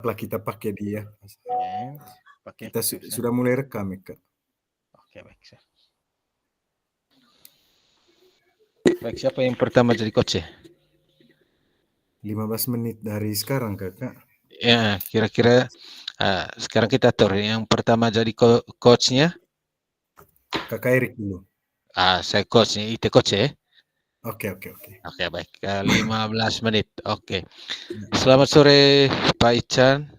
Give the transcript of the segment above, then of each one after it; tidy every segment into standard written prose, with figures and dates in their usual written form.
Lah kita pakai dia. Pakai Kita sudah mulai rekam ya, Kak. Oke, baik. Baik, siapa yang pertama jadi coach ya? 15 menit dari sekarang, Kakak. Ya, kira-kira sekarang kita atur. Yang pertama jadi coachnya. Kakak Erik dulu. Saya coachnya, IT coach ya. Oke. Oke, baik. 15 menit. Oke. Selamat sore, Pak Ican.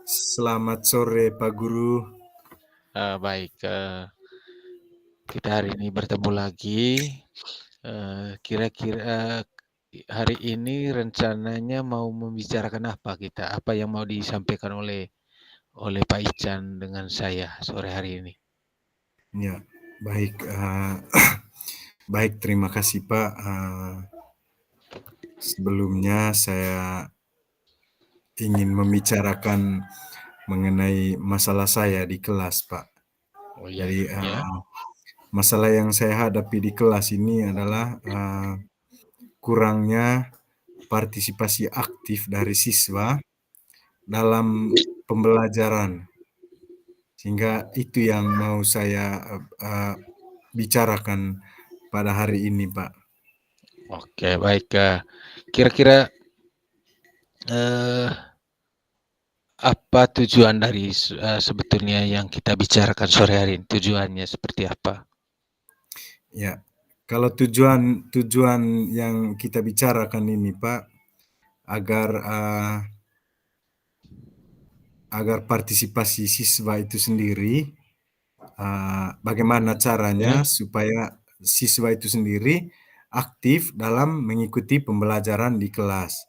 Selamat sore, Pak Guru. Baik. Kita hari ini bertemu lagi. Kira-kira hari ini rencananya mau membicarakan apa kita? Apa yang mau disampaikan oleh Pak Ican dengan saya sore hari ini? Ya, baik. Baik, terima kasih, Pak. Sebelumnya saya ingin membicarakan mengenai masalah saya di kelas, Pak. Oh iya, Jadi ya. masalah yang saya hadapi di kelas ini adalah kurangnya partisipasi aktif dari siswa dalam pembelajaran. Sehingga itu yang mau saya bicarakan pada hari ini, Pak. Oke, baik. Kira-kira apa tujuan dari sebetulnya yang kita bicarakan sore hari ini? Tujuannya seperti apa? Ya, kalau tujuan yang kita bicarakan ini, Pak, agar partisipasi siswa itu sendiri, bagaimana caranya supaya siswa itu sendiri aktif dalam mengikuti pembelajaran di kelas.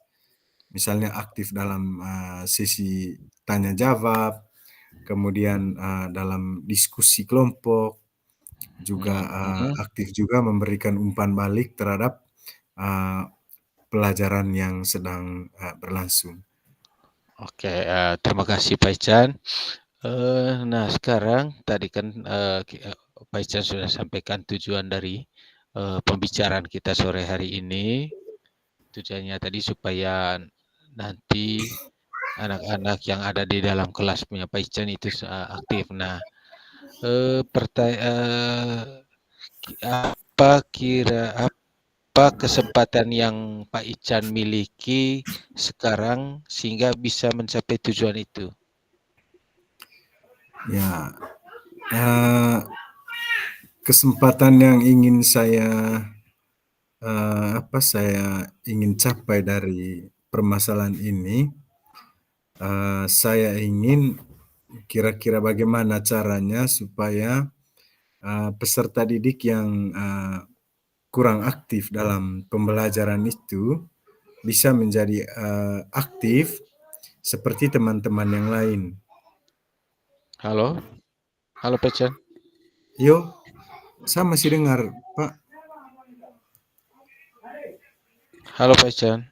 Misalnya aktif dalam sesi tanya jawab, kemudian dalam diskusi kelompok, juga aktif juga memberikan umpan balik terhadap pelajaran yang sedang berlangsung. Oke, terima kasih Pak Ican. Nah, sekarang tadi kan Pak Ican sudah sampaikan tujuan dari pembicaraan kita sore hari ini. Tujuannya tadi supaya nanti anak-anak yang ada di dalam kelas punya Pak Ican itu aktif. Nah, apa kesempatan yang Pak Ican miliki sekarang sehingga bisa mencapai tujuan itu? Ya, kesempatan yang ingin saya ingin capai dari permasalahan ini, saya ingin kira-kira bagaimana caranya supaya peserta didik yang kurang aktif dalam pembelajaran itu bisa menjadi aktif seperti teman-teman yang lain. Halo Pak Ican. Yo, saya masih dengar, Pak. Halo Pak Ican.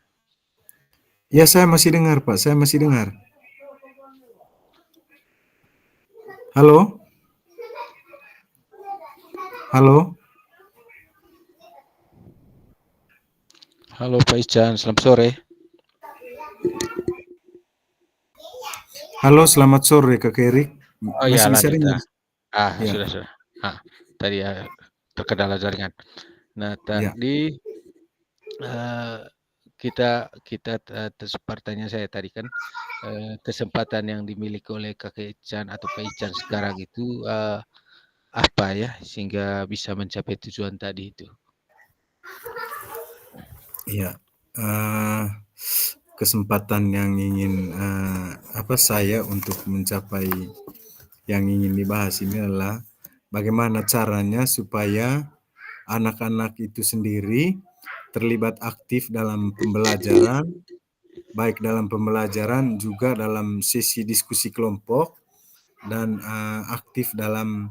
Ya, saya masih dengar, Pak. Saya masih dengar. Halo? Halo? Halo Pak Ican, selamat sore. Halo, selamat sore Kak Erik. Oh ya, Masih bisa lanjut. dengar? Ya. Sudah. Tadi terkendala jaringan. Nah, tadi kita pertanyaan saya tadi kan kesempatan yang dimiliki oleh Kakek Ican atau Pak Ican sekarang itu apa ya sehingga bisa mencapai tujuan tadi itu? Iya. Kesempatan yang ingin saya untuk mencapai yang ingin dibahas ini adalah bagaimana caranya supaya anak-anak itu sendiri terlibat aktif dalam pembelajaran, baik dalam pembelajaran juga dalam sesi diskusi kelompok dan aktif dalam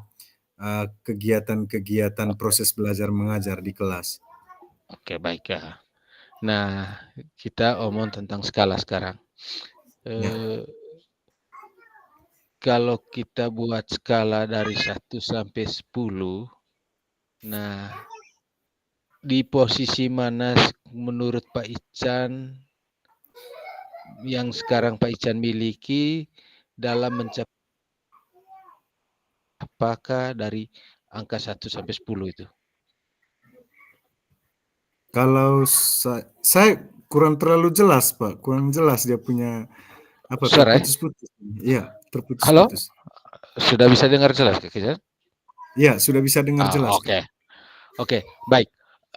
kegiatan-kegiatan proses belajar mengajar di kelas. Oke, baik ya. Nah, kita omong tentang skala sekarang. Kalau kita buat skala dari 1 sampai 10, nah di posisi mana menurut Pak Ican yang sekarang Pak Ican miliki dalam mencapai apakah dari angka 1 sampai 10 itu? Kalau saya kurang terlalu jelas, Pak, kurang jelas dia punya apa, Suara ya? terputus-putus. Iya, Halo? terputus-putus. Sudah bisa dengar jelas Kak Ican? Iya, sudah bisa dengar jelas, Kak. Oke. Oke, baik.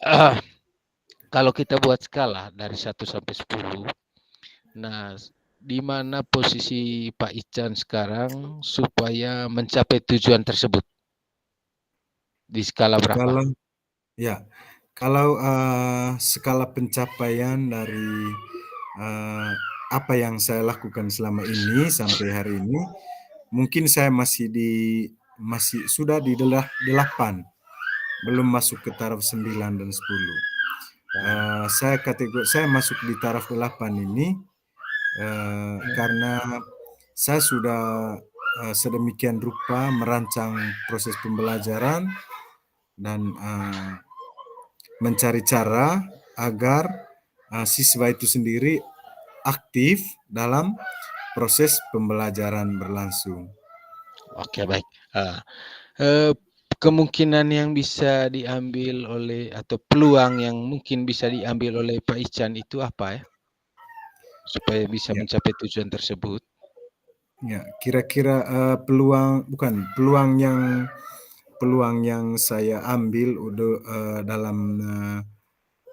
Eh, kalau kita buat skala dari 1 sampai 10, nah di mana posisi Pak Ican sekarang supaya mencapai tujuan tersebut? Di skala berapa? Kalau ya, kalau, skala pencapaian dari, eee, apa yang saya lakukan selama ini sampai hari ini, mungkin saya masih sudah di 8, belum masuk ke taraf 9 dan 10. Oh, Saya masuk di taraf 8 ini, karena saya sudah, sedemikian rupa merancang proses pembelajaran dan, mencari cara agar, siswa itu sendiri aktif dalam proses pembelajaran berlangsung. oke baik. Eh, eh, kemungkinan yang bisa diambil oleh atau peluang yang mungkin bisa diambil oleh Pak Ican itu apa ya? Supaya bisa Ya, mencapai tujuan tersebut. ya, kira-kira, peluang yang saya ambil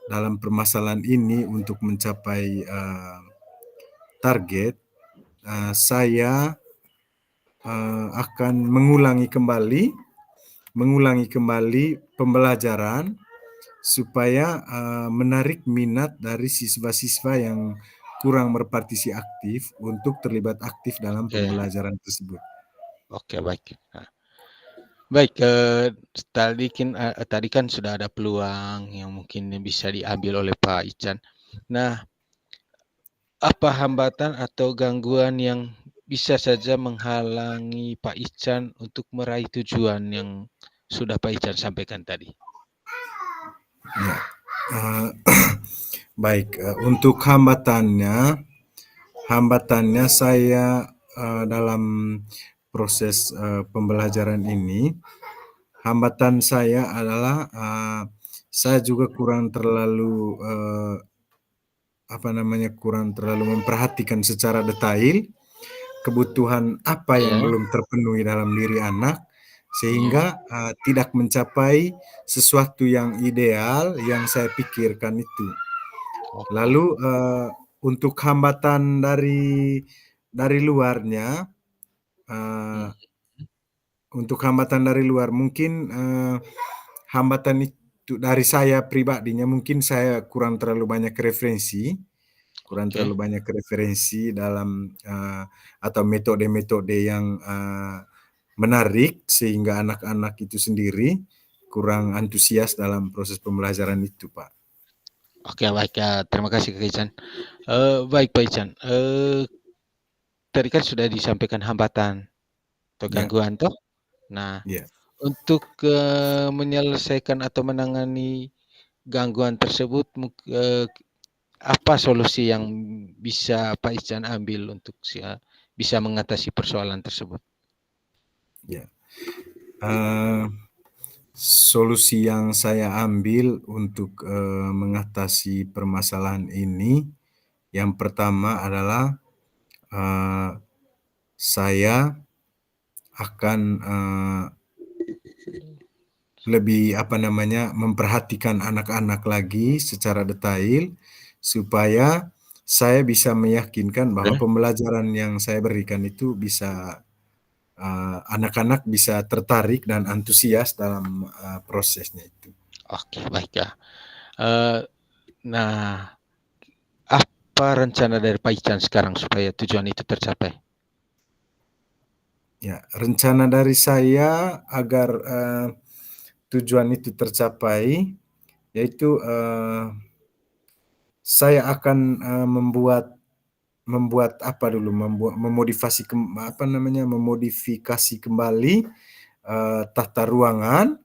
dalam permasalahan ini untuk mencapai, target, saya, akan mengulangi kembali pembelajaran supaya, menarik minat dari siswa-siswa yang kurang berpartisi aktif untuk terlibat aktif dalam Oke, pembelajaran tersebut. oke baik. Nah, baik, tadi kan sudah ada peluang yang mungkin bisa diambil oleh Pak Ican. Nah, apa hambatan atau gangguan yang bisa saja menghalangi Pak Ican untuk meraih tujuan yang sudah Pak Ican sampaikan tadi? Ya, eee, baik, untuk hambatannya saya, dalam proses, pembelajaran ini, hambatan saya adalah, saya juga kurang terlalu memperhatikan secara detail kebutuhan apa yang Iya, belum terpenuhi dalam diri anak, iya, sehingga, tidak mencapai sesuatu yang ideal yang saya pikirkan itu. oke. Lalu, untuk hambatan dari luarnya, eee, Mhm, untuk hambatan dari luar mungkin, hambatan itu dari saya pribadinya mungkin saya kurang oke, terlalu banyak referensi dalam, atau metode-metode yang, menarik sehingga anak-anak itu sendiri kurang antusias dalam proses pembelajaran itu, Pak. oke baik, terima kasih Kak Ican. Baik Pak Ican, tadi kan sudah disampaikan hambatan atau Ya, gangguan toh? Nah, ya, untuk, menyelesaikan atau menangani gangguan tersebut apa solusi yang bisa Pak Ican ambil untuk bisa mengatasi persoalan tersebut? ya. Eee, Solusi yang saya ambil untuk, mengatasi permasalahan ini, yang pertama adalah, eee, saya akan, lebih, memperhatikan anak-anak lagi secara detail, supaya saya bisa meyakinkan bahwa Oke, pembelajaran yang saya berikan itu bisa, anak-anak bisa tertarik dan antusias dalam, prosesnya itu. oke baik ya. Eee, nah, apa rencana dari Pak Ican sekarang supaya tujuan itu tercapai? Ya, rencana dari saya agar, tujuan itu tercapai, yaitu, saya akan, membuat apa dulu, memodifikasi kembali, tata ruangan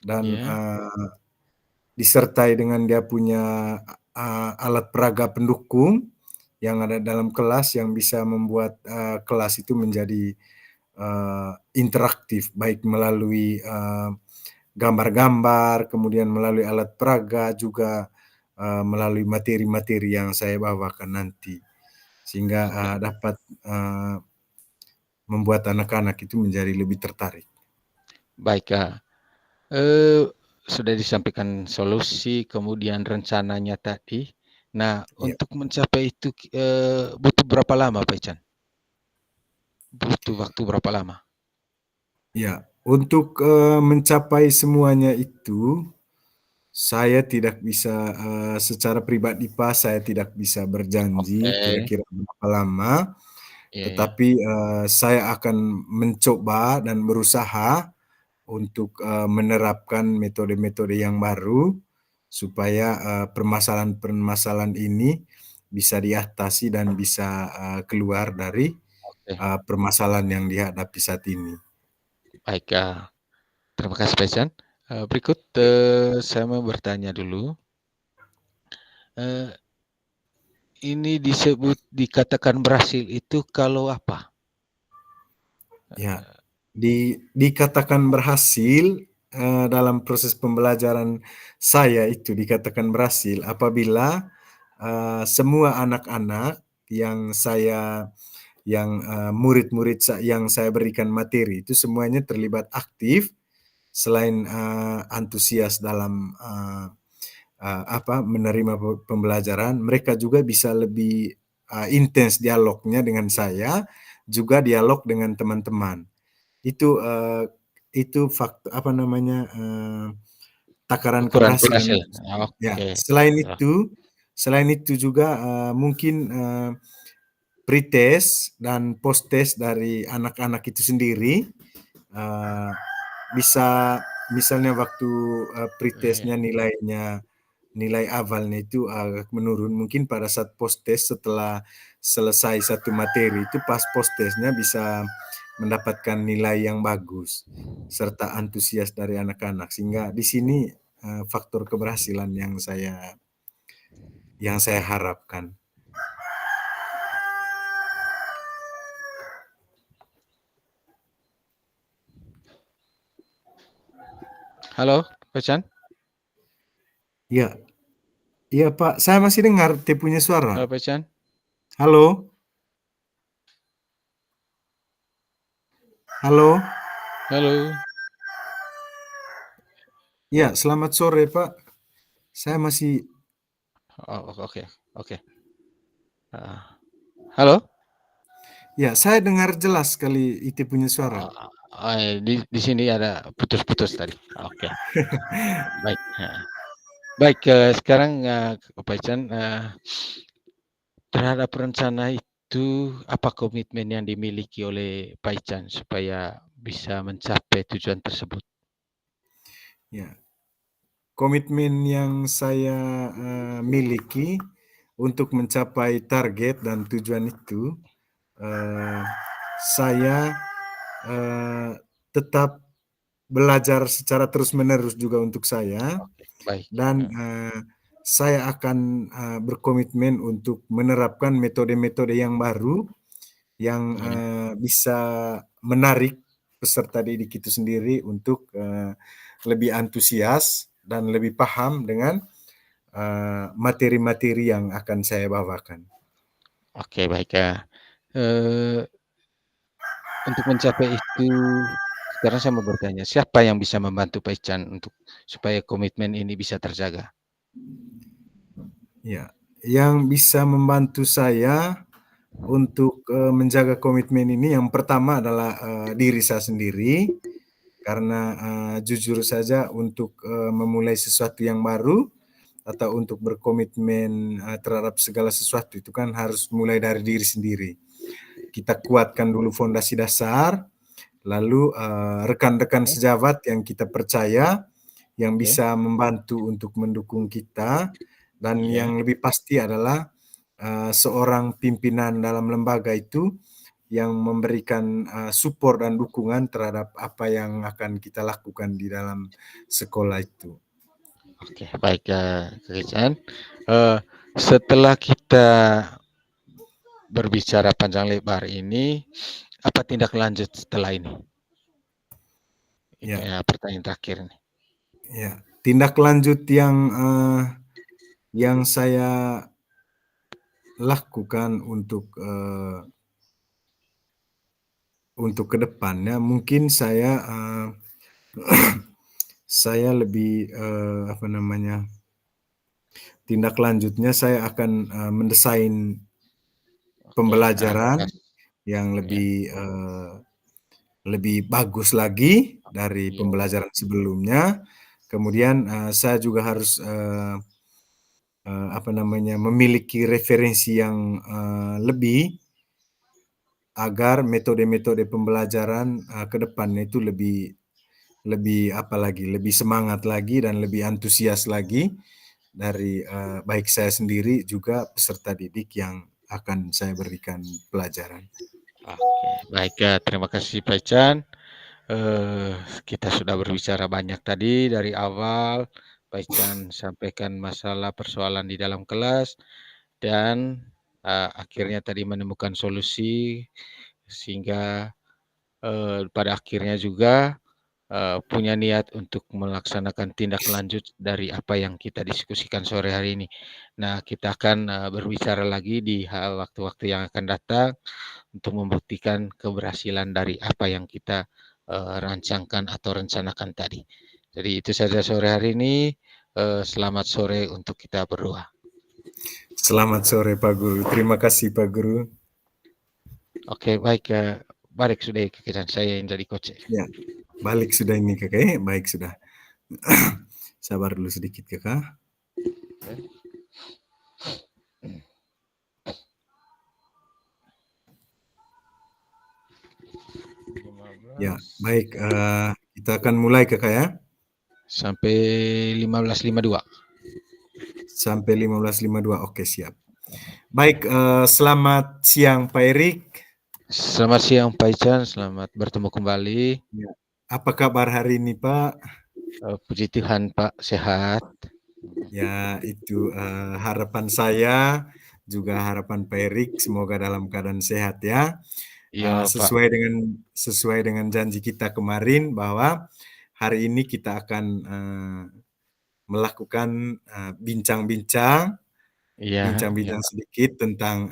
dan, Iya, disertai dengan dia punya, alat peraga pendukung yang ada dalam kelas yang bisa membuat kelas itu menjadi interaktif, baik melalui gambar-gambar, kemudian melalui alat peraga, juga melalui materi-materi yang saya bawakan nanti. Sehingga Oke, dapat membuat anak-anak itu menjadi lebih tertarik. baik, eee, sudah disampaikan solusi, kemudian rencananya tadi. Nah, Ya, untuk mencapai itu, butuh berapa lama, Pak Ican? Butuh waktu berapa lama? ya. Untuk mencapai semuanya itu, saya tidak bisa secara pribadi Pak, saya tidak bisa berjanji Oke, kira-kira berapa lama, iya iya, tetapi saya akan mencoba dan berusaha untuk menerapkan metode-metode yang baru supaya permasalahan-permasalahan ini bisa diatasi dan bisa keluar dari oke. permasalahan yang dihadapi saat ini. Baik, terima kasih, Pak Ican. Berikut, saya mau bertanya dulu, eee, ini dikatakan berhasil itu kalau apa? Ya, dikatakan berhasil dalam proses pembelajaran saya itu dikatakan berhasil apabila semua anak-anak yang saya murid-murid yang saya berikan materi itu semuanya terlibat aktif selain antusias dalam menerima pembelajaran, mereka juga bisa lebih intens dialognya dengan saya, juga dialog dengan teman-teman. Itu apa namanya, takaran Ukuran keberhasilan berhasil? ya. Oke, baiklah. Selain itu juga mungkin pretest dan posttest dari anak-anak itu sendiri, eee, bisa misalnya waktu Iya, pretest-nya nilai awalnya itu agak menurun, mungkin pada saat posttest setelah selesai satu materi itu pas posttest-nya bisa mendapatkan nilai yang bagus, serta antusias dari anak-anak. Sehingga di sini faktor keberhasilan yang saya harapkan. halo, Pak Ican? Iya, iya Pak, saya masih dengar dia punya suara. Halo, Pak Ican? Halo? Halo? Halo? Iya, selamat sore Pak. Saya masih Oh, oke oke, heeh. Halo? ya, saya dengar jelas sekali itu punya suara. Oh, di sini ada putus-putus tadi. Oke, baik, heeh. Baik, sekarang, Pak Ican, terhadap rencana itu, apa komitmen yang dimiliki oleh Pak Ican supaya bisa mencapai tujuan tersebut? Ya. Komitmen yang saya miliki untuk mencapai target dan tujuan itu, eee, saya tetap belajar secara terus-menerus juga untuk saya Oke, baik, dan saya akan berkomitmen untuk menerapkan metode-metode yang baru yang iya, bisa menarik peserta didik itu sendiri untuk lebih antusias dan lebih paham dengan materi-materi yang akan saya bawakan. oke baik, eee, untuk mencapai itu, sekarang saya mau bertanya, siapa yang bisa membantu Pak Ican untuk supaya komitmen ini bisa terjaga? Ya, yang bisa membantu saya untuk menjaga komitmen ini yang pertama adalah diri saya sendiri, karena jujur saja untuk memulai sesuatu yang baru atau untuk berkomitmen terhadap segala sesuatu itu kan harus mulai dari diri sendiri. Kita kuatkan dulu fondasi dasar, lalu rekan-rekan Oke sejawat yang kita percaya, yang oke, bisa membantu untuk mendukung kita, dan iya, yang lebih pasti adalah seorang pimpinan dalam lembaga itu yang memberikan support dan dukungan terhadap apa yang akan kita lakukan di dalam sekolah itu. oke baik, Kak Ican, eee, setelah kita berbicara panjang lebar ini, apa tindak lanjut setelah ini? Ini Ya, pertanyaan terakhir nih. ya. Tindak lanjut yang saya lakukan untuk ke depannya mungkin saya lebih, apa namanya, tindak lanjutnya saya akan, mendesain Oke, pembelajaran pas. yang Ya, lebih bagus lagi dari iya, pembelajaran sebelumnya. Kemudian, saya juga harus, apa namanya, memiliki referensi yang, lebih agar metode-metode pembelajaran, ke depannya itu lebih lebih apa lagi, lebih semangat lagi dan lebih antusias lagi dari, baik saya sendiri juga peserta didik yang akan saya berikan pelajaran. oke. Baik, terima kasih Pak Ican. Eh, kita sudah berbicara banyak tadi dari awal. Pak Ican sampaikan masalah persoalan di dalam kelas dan akhirnya tadi menemukan solusi sehingga pada akhirnya juga punya niat untuk melaksanakan tindak lanjut dari apa yang kita diskusikan sore hari ini. Nah, kita akan berbicara lagi di waktu-waktu yang akan datang untuk membuktikan keberhasilan dari apa yang kita rancangkan atau rencanakan tadi. Jadi itu saja sore hari ini. Selamat sore untuk kita berdua. Selamat sore Pak Guru, terima kasih Pak Guru. Oke, baik. Balik sudah ke saya yang jadi coach. Ya, balik sudah ini Kakak, baik sudah. Sabar dulu sedikit Kakak. Ya, baik, kita akan mulai Kakak ya. Sampai 15.52. Sampai 15.52, oke siap. Baik, selamat siang Pak Erik. Selamat siang Pak Ican, selamat bertemu kembali. Ya. Apa kabar hari ini Pak? Puji Tuhan Pak, sehat. Ya, itu harapan saya, juga harapan Pak Erik, semoga dalam keadaan sehat ya. Iya Pak, Sesuai dengan janji kita kemarin bahwa hari ini kita akan melakukan bincang-bincang, iya, iya bincang-bincang Pak. sedikit tentang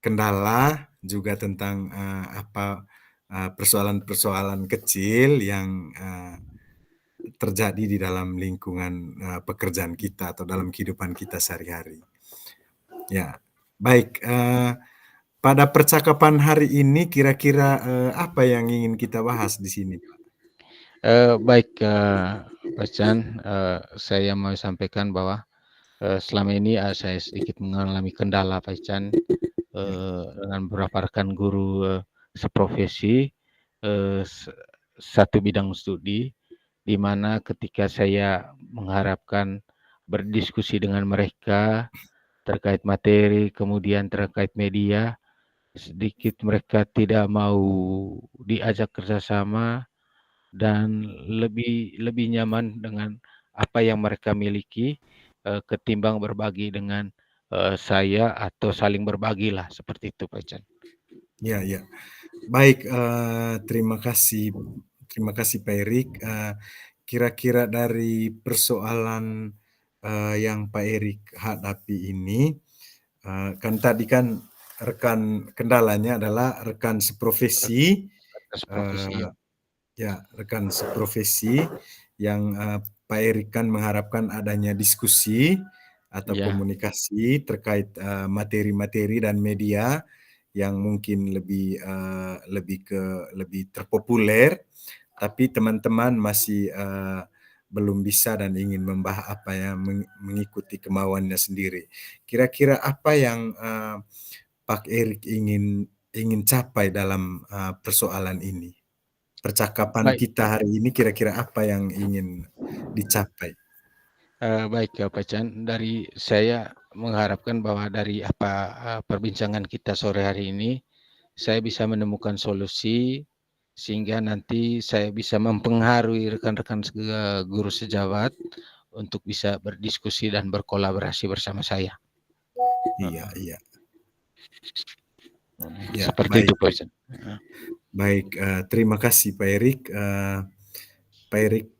kendala, juga tentang persoalan-persoalan kecil yang terjadi di dalam lingkungan pekerjaan kita atau dalam kehidupan kita sehari-hari. Ya, baik. Pada percakapan hari ini kira-kira apa yang ingin kita bahas di sini? Baik Pak Ican, saya mau sampaikan bahwa selama ini saya sedikit mengalami kendala Pak Ican Ya, dengan beberapa rekan guru seprofesi satu bidang studi, di mana ketika saya mengharapkan berdiskusi dengan mereka terkait materi, kemudian terkait media, sedikit mereka tidak mau diajak kerjasama dan lebih lebih nyaman dengan apa yang mereka miliki ketimbang berbagi dengan saya atau saling berbagilah seperti itu Pak Ican. ya, ya. Baik, terima kasih Pak Erik. Kira-kira dari persoalan yang Pak Erik hadapi ini, kan tadi kan kendalanya adalah rekan seprofesi, Atas profesi eee ya. ya, rekan seprofesi yang, Pak Erik kan mengharapkan adanya diskusi atau Ya, komunikasi terkait, materi-materi dan media yang mungkin lebih terpopuler, tapi teman-teman masih, belum bisa dan ingin mengikuti kemauannya sendiri. Kira-kira apa yang, Pak Erik ingin ingin capai dalam, persoalan ini? Percakapan baik. kita hari ini kira-kira apa yang ingin dicapai? Baik ya Pak Chan, dari saya mengharapkan bahwa dari apa perbincangan kita sore hari ini, saya bisa menemukan solusi sehingga nanti saya bisa mempengaruhi rekan-rekan guru sejawat untuk bisa berdiskusi dan berkolaborasi bersama saya. Iya, Heeh. iya. Ya, Seperti itu baik. Pak Ican. Baik, terima kasih Pak Erik. Pak Erik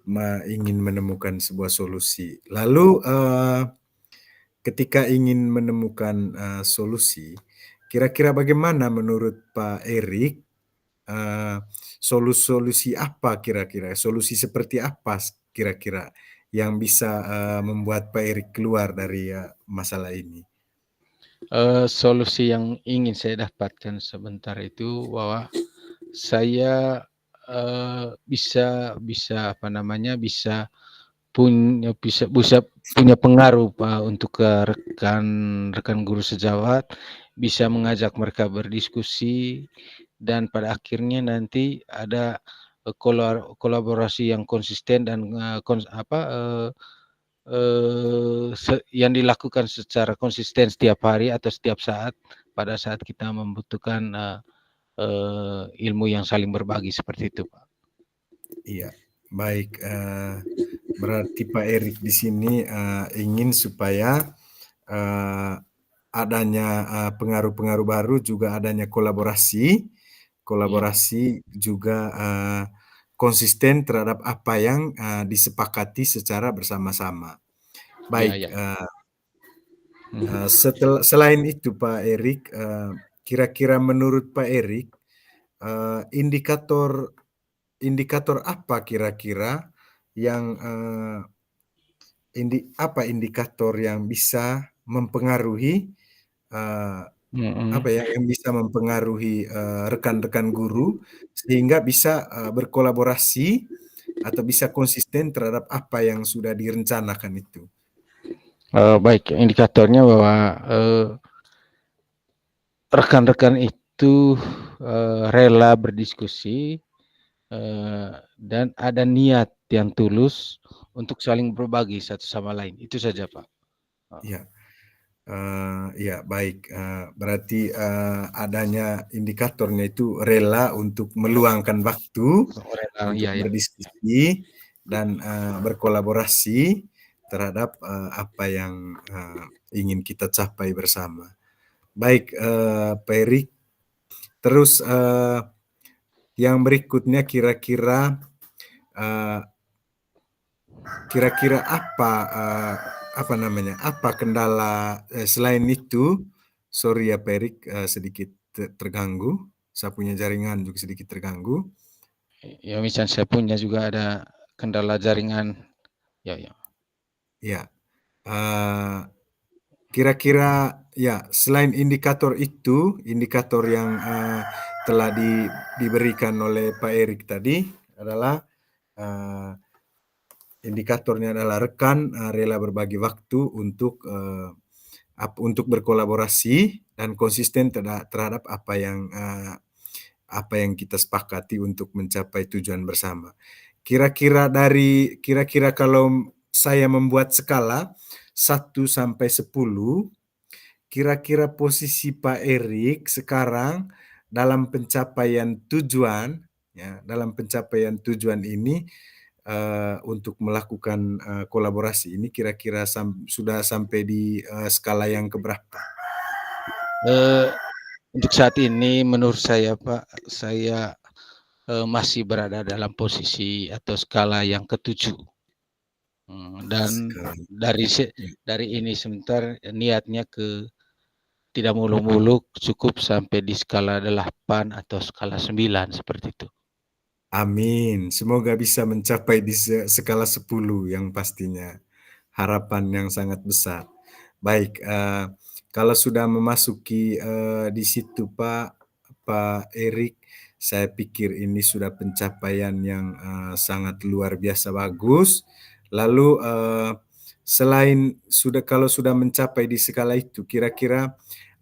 ingin menemukan sebuah solusi. Lalu, ketika ingin menemukan, solusi, kira-kira bagaimana menurut Pak Erik, eee, solusi apa kira-kira? Solusi seperti apa kira-kira yang bisa, membuat Pak Erik keluar dari, masalah ini? Solusi yang ingin saya dapatkan sebentar itu bahwa saya, bisa bisa apa namanya, bisa punya pengaruh Pak untuk ke rekan guru sejawat, bisa mengajak mereka berdiskusi dan pada akhirnya nanti ada, kolaborasi yang konsisten dan, yang dilakukan secara konsisten setiap hari atau setiap saat, pada saat kita membutuhkan, ilmu yang saling berbagi seperti itu, Pak. Iya, baik, berarti Pak Erik di sini, ingin supaya, eee, adanya, pengaruh-pengaruh baru, juga adanya kolaborasi, Iya juga, konsisten terhadap apa yang, disepakati secara bersama-sama. iya Baik, iya. Mhm. selain itu Pak Erik, kira-kira menurut Pak Erik, indikator indikator apa kira-kira yang, apa indikator yang bisa mempengaruhi, eee, Mhm. yang bisa mempengaruhi, rekan-rekan guru sehingga bisa, berkolaborasi atau bisa konsisten terhadap apa yang sudah direncanakan itu? Baik, indikatornya bahwa, rekan-rekan itu, rela berdiskusi, dan ada niat yang tulus untuk saling berbagi satu sama lain, itu saja, Pak. Heeh. Iya, iya baik, berarti, adanya indikatornya itu rela untuk meluangkan waktu Rela, untuk iya iya. berdiskusi dan, berkolaborasi terhadap, apa yang, ingin kita capai bersama. Baik, Pak Erik, terus, yang berikutnya eee, kira-kira apa, apa namanya, apa kendala, selain itu sorry ya Pak Erik, sedikit terganggu, saya punya jaringan juga sedikit terganggu. Ya misal saya punya juga ada kendala jaringan, ya ya. Ya, eee, kira-kira ya selain indikator itu, indikator yang, telah diberikan oleh Pak Erik tadi adalah, eee, indikatornya adalah rekan, rela berbagi waktu untuk berkolaborasi dan konsisten terhadap apa yang kita sepakati untuk mencapai tujuan bersama. Kira-kira kalau saya membuat skala 1 sampai 10, kira-kira posisi Pak Erik sekarang dalam pencapaian tujuan, ya, dalam pencapaian tujuan ini, untuk melakukan, kolaborasi ini kira-kira sudah sampai di, skala yang keberapa? Eee, untuk saat ini menurut saya, Pak, saya, masih berada dalam posisi atau skala yang ke-7, dan Skala dari se ya. dari ini sebentar niatnya ke tidak muluk-muluk, cukup sampai di skala 8 atau skala 9 seperti itu. Amin, semoga bisa mencapai di skala 10 yang pastinya, harapan yang sangat besar. Baik, kalau sudah memasuki, di situ Pak Erik, saya pikir ini sudah pencapaian yang, sangat luar biasa bagus. Lalu, kalau sudah mencapai di skala itu, kira-kira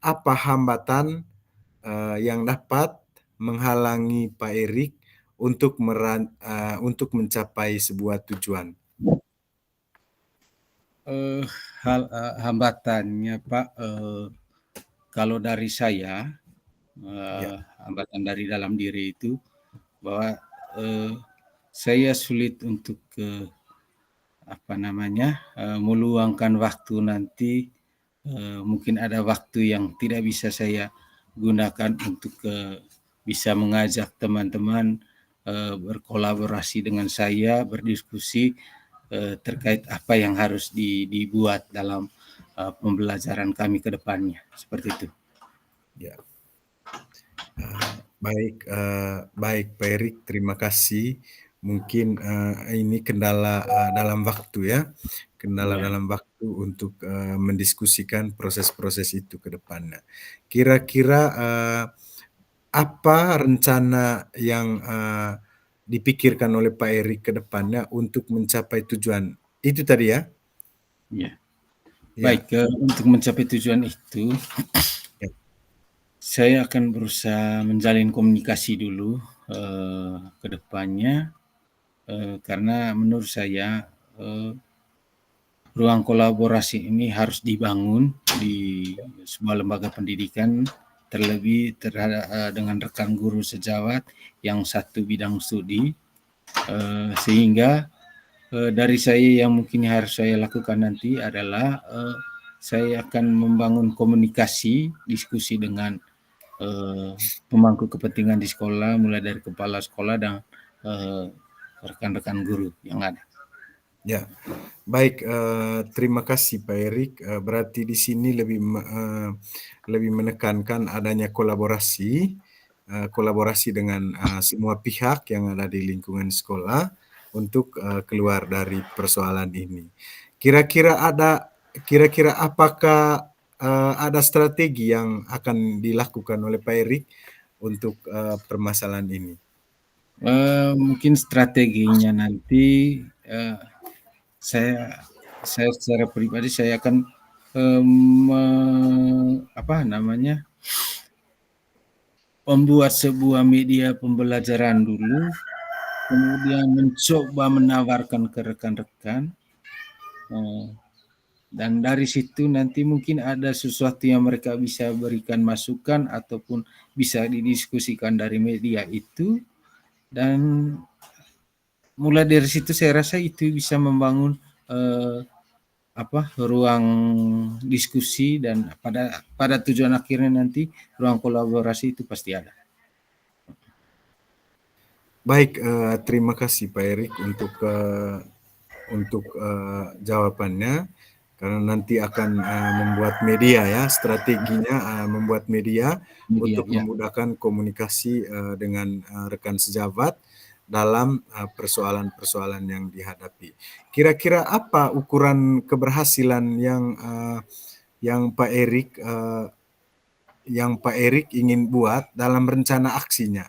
apa hambatan, yang dapat menghalangi Pak Erik untuk mencapai sebuah tujuan? Eee, hambatannya Pak, kalau dari saya, Ya, hambatan dari dalam diri itu bahwa, eee, saya sulit untuk, apa namanya, meluangkan waktu nanti mungkin ada waktu yang tidak bisa saya gunakan untuk bisa mengajak teman-teman berkolaborasi dengan saya, berdiskusi terkait apa yang harus dibuat dalam pembelajaran kami ke depannya, seperti itu. Ya. Baik Pak Erik, terima kasih. Mungkin ini kendala dalam waktu ya, kendala Ya. dalam waktu untuk mendiskusikan proses-proses itu ke depannya. Kira-kira apa rencana yang dipikirkan oleh Pak Erik ke depannya untuk mencapai tujuan itu tadi ya? Ya. Ya, Baik, untuk mencapai tujuan itu, ya, saya akan berusaha menjalin komunikasi dulu ke depannya, karena menurut saya ruang kolaborasi ini harus dibangun di sebuah lembaga pendidikan, terlebih dengan rekan guru sejawat yang satu bidang studi, sehingga dari saya yang mungkin harus saya lakukan nanti adalah saya akan membangun komunikasi, diskusi dengan pemangku kepentingan di sekolah, mulai dari kepala sekolah dan rekan-rekan guru yang ada. ya. Baik, terima kasih Pak Erik. Berarti di sini lebih menekankan adanya kolaborasi dengan semua pihak yang ada di lingkungan sekolah untuk keluar dari persoalan ini. Kira-kira apakah ada strategi yang akan dilakukan oleh Pak Erik untuk permasalahan ini? Mungkin strateginya nanti saya secara pribadi saya akan membuat sebuah media pembelajaran dulu, kemudian mencoba menawarkan ke rekan-rekan, dan dari situ nanti mungkin ada sesuatu yang mereka bisa berikan masukan ataupun bisa didiskusikan dari media itu, dan mulai dari situ saya rasa itu bisa membangun ruang diskusi, dan pada tujuan akhirnya nanti ruang kolaborasi itu pasti ada. Baik, terima kasih Pak Erik untuk jawabannya, karena nanti akan membuat media ya, strateginya membuat media untuk Ya. memudahkan komunikasi dengan rekan sejawat dalam persoalan-persoalan yang dihadapi. Kira-kira apa ukuran keberhasilan yang Pak Erik ingin buat dalam rencana aksinya?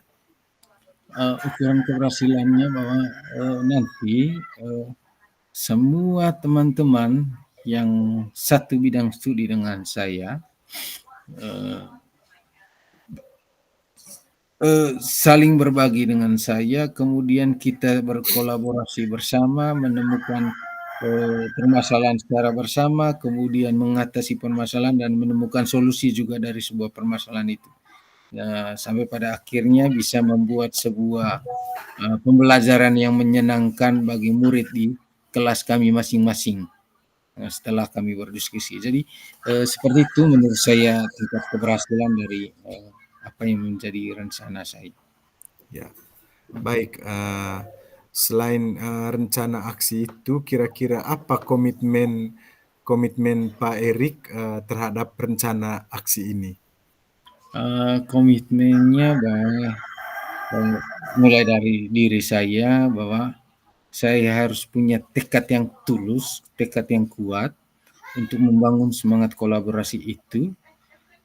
Ukuran keberhasilannya bahwa nanti semua teman-teman yang satu bidang studi dengan saya saling berbagi dengan saya, kemudian kita berkolaborasi bersama, menemukan permasalahan secara bersama, kemudian mengatasi permasalahan dan menemukan solusi juga dari sebuah permasalahan itu. Sampai pada akhirnya bisa membuat sebuah pembelajaran yang menyenangkan bagi murid di kelas kami masing-masing setelah kami berdiskusi. Jadi seperti itu menurut saya tingkat keberhasilan dari apa yang menjadi rencana saya. Ya, baik. Selain rencana aksi itu, kira-kira apa komitmen Pak Erik terhadap rencana aksi ini? Komitmennya bahwa mulai dari diri saya, bahwa saya harus punya tekad yang tulus, tekad yang kuat untuk membangun semangat kolaborasi itu.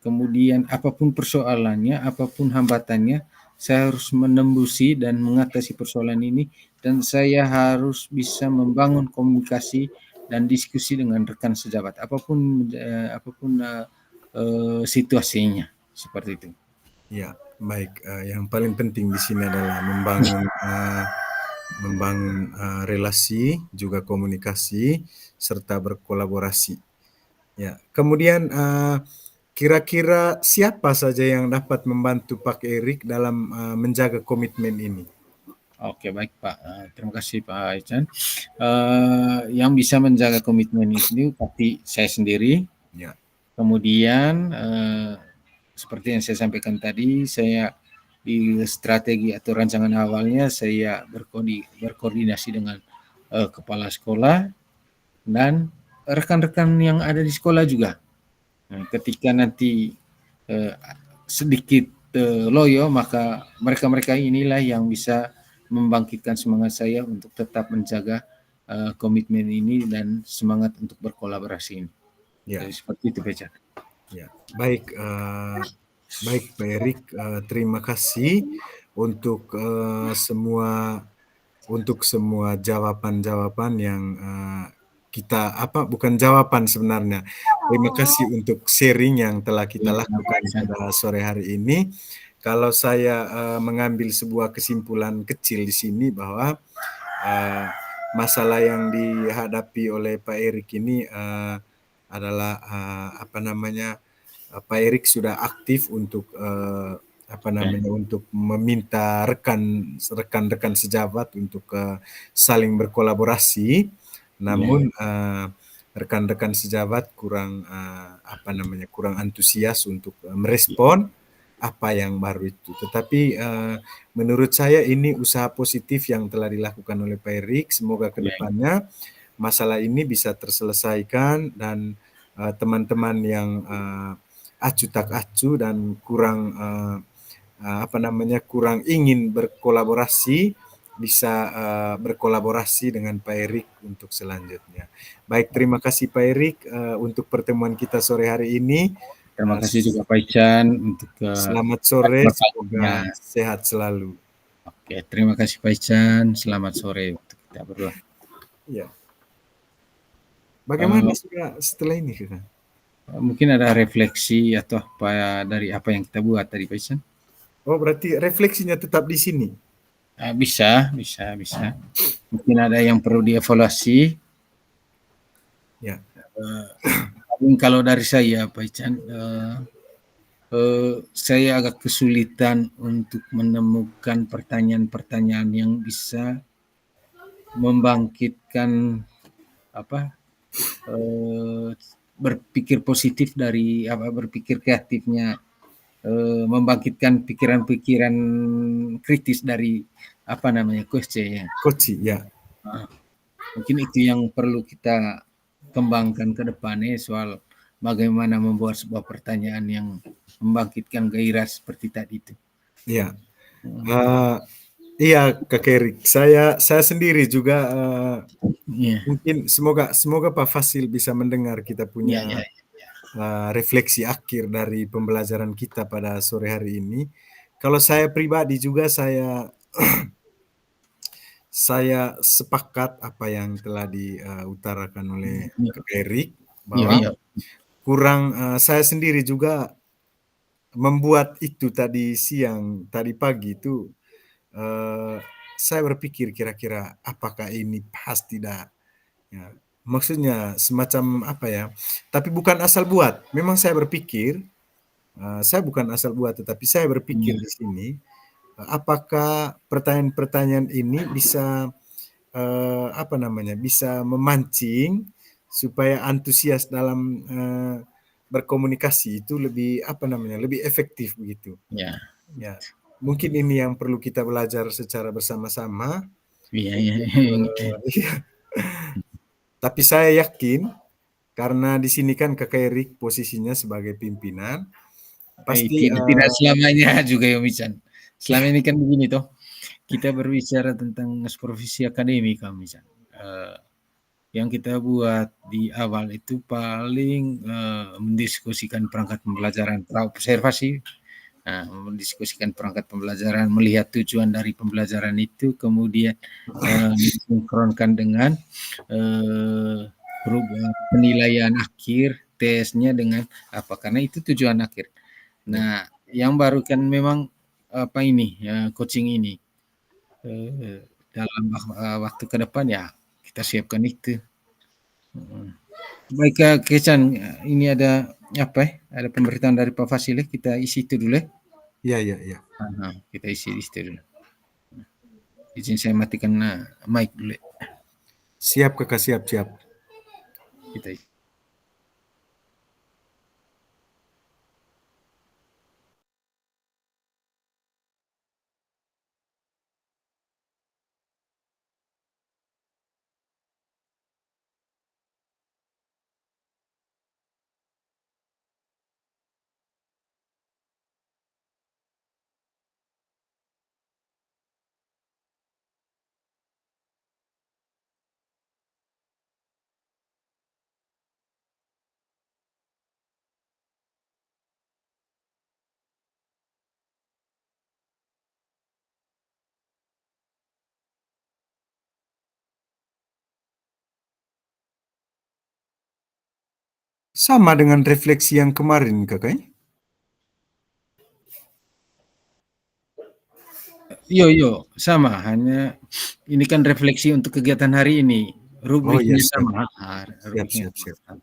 Kemudian apapun persoalannya, apapun hambatannya, saya harus menembusi dan mengatasi persoalan ini, dan saya harus bisa membangun komunikasi dan diskusi dengan rekan sejawat, apapun situasinya, seperti itu. Ya, baik. Yang paling penting di sini adalah membangun relasi, juga komunikasi, serta berkolaborasi. Ya, kemudian kira-kira siapa saja yang dapat membantu Pak Erik dalam menjaga komitmen ini? Oke, baik Pak. Terima kasih Pak Ican. Yang bisa menjaga komitmen ini pasti saya sendiri. Ya. Kemudian seperti yang saya sampaikan tadi, saya di strategi atau rancangan awalnya saya berkoordinasi dengan kepala sekolah dan rekan-rekan yang ada di sekolah juga. Nah, ketika nanti sedikit loyo, maka mereka-mereka inilah yang bisa membangkitkan semangat saya untuk tetap menjaga komitmen ini dan semangat untuk berkolaborasi ini. Ya. Jadi seperti itu, Beca. Ya, baik, baik Pak Erik, terima kasih untuk semua jawaban-jawaban yang kita bukan jawaban sebenarnya. Terima kasih untuk sharing yang telah kita lakukan pada sore hari ini. Kalau saya mengambil sebuah kesimpulan kecil di sini bahwa masalah yang dihadapi oleh Pak Erik ini adalah Pak Erik sudah aktif untuk untuk meminta rekan-rekan sejabat untuk saling berkolaborasi. Namun rekan-rekan sejabat kurang kurang antusias untuk merespon apa yang baru itu. Tetapi menurut saya ini usaha positif yang telah dilakukan oleh Pak Erik. Semoga kedepannya masalah ini bisa terselesaikan dan teman-teman yang acuh tak acuh dan kurang kurang ingin berkolaborasi bisa berkolaborasi dengan Pak Erik untuk selanjutnya. Baik, terima kasih Pak Erik untuk pertemuan kita sore hari ini. Terima kasih juga Pak Ican untuk selamat sore, semoga sehat selalu. Oke, terima kasih Pak Ican. Selamat sore untuk kita berdua. Ya. Bagaimana setelah ini, Kak? Mungkin ada refleksi atau apa dari apa yang kita buat tadi, Pak Ican? Oh, berarti refleksinya tetap di sini? Bisa. Mungkin ada yang perlu dievaluasi. Ya. Kalau dari saya, Pak Ican, saya agak kesulitan untuk menemukan pertanyaan-pertanyaan yang bisa membangkitkan berpikir positif dari berpikir kreatifnya, membangkitkan pikiran-pikiran kritis dari coach ya. Mungkin itu yang perlu kita kembangkan ke depannya soal bagaimana membuat sebuah pertanyaan yang membangkitkan gairah seperti tadi itu. Iya. Iya, Kak Erik. Saya sendiri juga mungkin semoga Pak Fasil bisa mendengar kita punya refleksi akhir dari pembelajaran kita pada sore hari ini. Kalau saya pribadi juga saya sepakat apa yang telah diutarakan oleh Kak Erik bahwa saya sendiri juga membuat itu tadi pagi itu saya berpikir kira-kira apakah ini pas tidak ya. Maksudnya semacam tapi bukan asal buat. Memang saya berpikir saya bukan asal buat, tetapi saya berpikir di sini apakah pertanyaan-pertanyaan ini bisa bisa memancing supaya antusias dalam berkomunikasi itu lebih lebih efektif begitu. Ya. Mungkin ini yang perlu kita belajar secara bersama-sama. Iya. Tapi saya yakin karena di sini kan Kak Erik posisinya sebagai pimpinan, pasti tidak selamanya juga ya Mican. Selama ini kan begini toh, kita berbicara tentang profesi akademik kan Mican. Yang kita buat di awal itu paling mendiskusikan perangkat pembelajaran observasi, mendiskusikan perangkat pembelajaran, melihat tujuan dari pembelajaran itu, kemudian disinkronkan dengan penilaian akhir, tesnya dengan apa, karena itu tujuan akhir. Nah, yang baru kan memang coaching ini dalam waktu ke depan ya kita siapkan itu. Baik Kak Kecan, ini ada ada pemberitaan dari Pak Fasil, kita isi itu dulu. Iya. Kita isi dulu. Izin saya matikan mic dulu. Siap Kakak, siap. Kita isi. Sama dengan refleksi yang kemarin, Kakak? Yo, sama. Hanya ini kan refleksi untuk kegiatan hari ini. Oh ya, Rubriknya siap. sama. Siap, Rubriknya siap, siap. sama.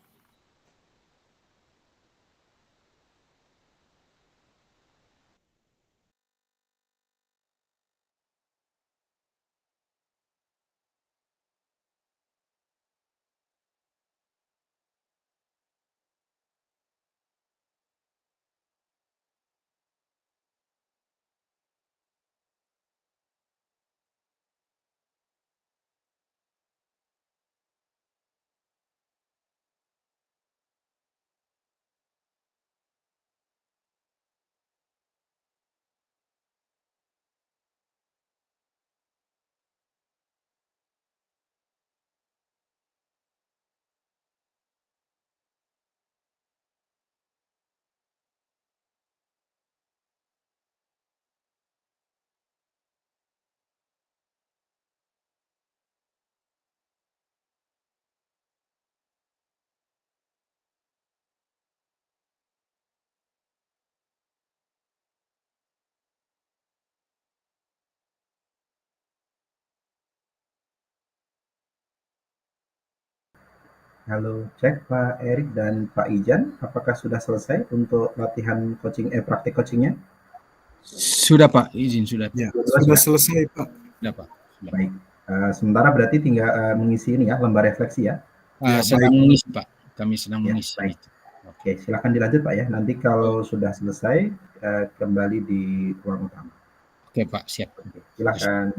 Halo, cek Pak Erik dan Pak Ijan, apakah sudah selesai untuk latihan praktik coachingnya? Sudah Pak, izin sudah. Ya, Sudah, sudah sudah? selesai, Pak. Sudah Pak. Sudah. Baik. Sementara berarti tinggal mengisi ini ya, lembar refleksi ya. Ya, sedang baik. mengisi Pak. Kami sedang Ya, mengisi. baik. Oke, silakan dilanjut Pak ya. Nanti kalau sudah selesai kembali di ruang utama. Oke Pak, siap. Oke, silakan.